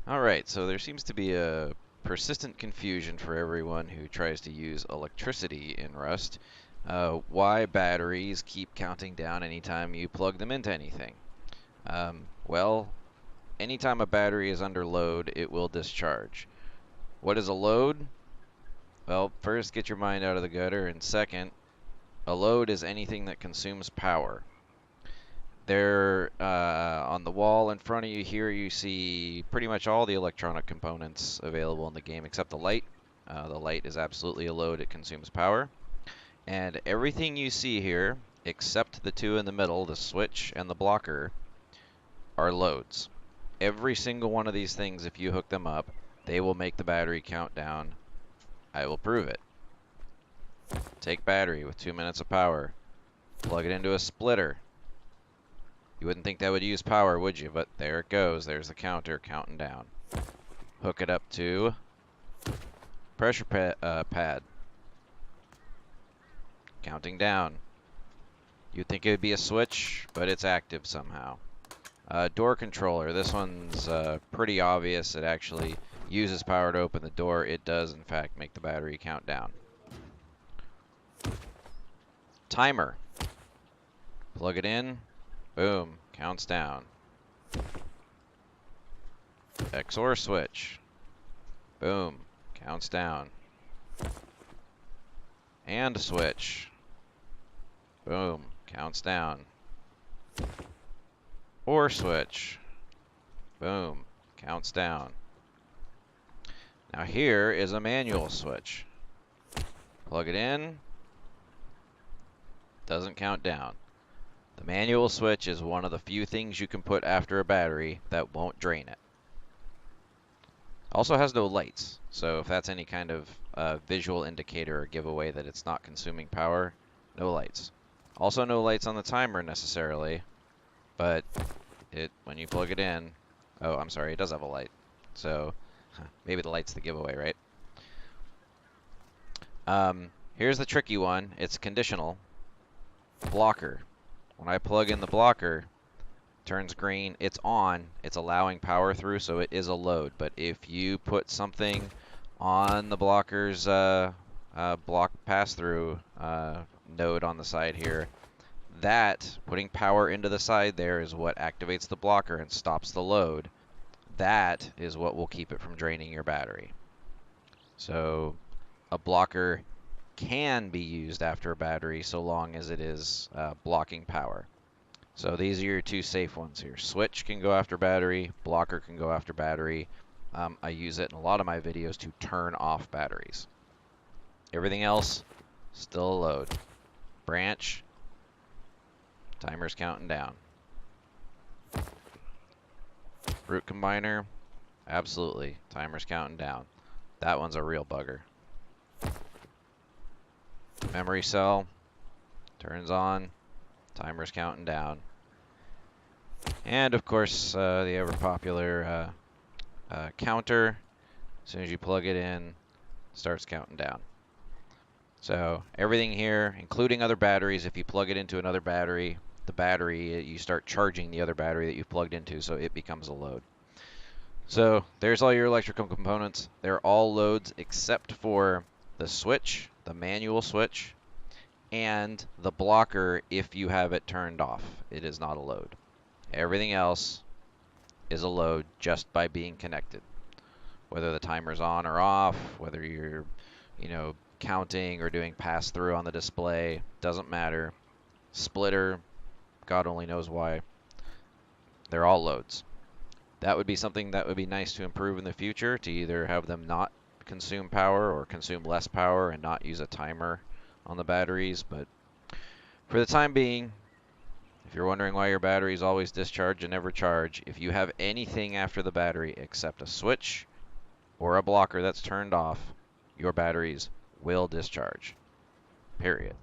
Alright, so there seems to be a persistent confusion for everyone who tries to use electricity in Rust. Why batteries keep counting down anytime you plug them into anything? Well, anytime a battery is under load, it will discharge. What is a load? Well, first, get your mind out of the gutter, and second, a load is anything that consumes power. There, on the wall in front of you here, you see pretty much all the electronic components available in the game except the light. The light is absolutely a load, it consumes power. And everything you see here, except the two in the middle, the switch and the blocker, are loads. Every single one of these things, if you hook them up, they will make the battery count down. I will prove it. Take battery with 2 minutes of power, plug it into a splitter. You wouldn't think that would use power, would you? But there it goes. There's the counter counting down. Hook it up to pressure pad. Counting down. You'd think it would be a switch, but it's active somehow. Door controller. This one's pretty obvious. It actually uses power to open the door. It does, in fact, make the battery count down. Timer. Plug it in. Boom. Counts down. XOR switch. Boom. Counts down. And switch. Boom. Counts down. Or switch. Boom. Counts down. Now here is a manual switch. Plug it in. Doesn't count down. The manual switch is one of the few things you can put after a battery that won't drain it. Also has no lights, so if that's any kind of visual indicator or giveaway that it's not consuming power, no lights. Also no lights on the timer necessarily, but when you plug it in, oh, I'm sorry, it does have a light. So maybe the light's the giveaway, right? Here's the tricky one. It's conditional. Blocker. When I plug in the blocker, it turns green, it's on, it's allowing power through, so it is a load. But if you put something on the blocker's block pass-through node on the side here, that, putting power into the side there, is what activates the blocker and stops the load. That is what will keep it from draining your battery. So a blocker can be used after a battery so long as it is blocking power. So these are your two safe ones here. Switch can go after battery, blocker can go after battery. I use it in a lot of my videos to turn off batteries. Everything else, still a load. Branch, timer's counting down. Root combiner, absolutely, timer's counting down. That one's a real bugger. Memory cell, turns on, timer's counting down. And of course, the ever popular counter, as soon as you plug it in, starts counting down. So everything here, including other batteries, if you plug it into another battery, the battery, you start charging the other battery that you've plugged into, so it becomes a load. So there's all your electrical components. They're all loads except for the switch, the manual switch, and the blocker if you have it turned off. It is not a load. Everything else is a load just by being connected. Whether the timer's on or off, whether you're, counting or doing pass-through on the display, doesn't matter. Splitter, God only knows why. They're all loads. That would be something that would be nice to improve in the future, to either have them not consume power or consume less power and not use a timer on the batteries. But for the time being, if you're wondering why your batteries always discharge and never charge, if you have anything after the battery except a switch or a blocker that's turned off, your batteries will discharge. Period.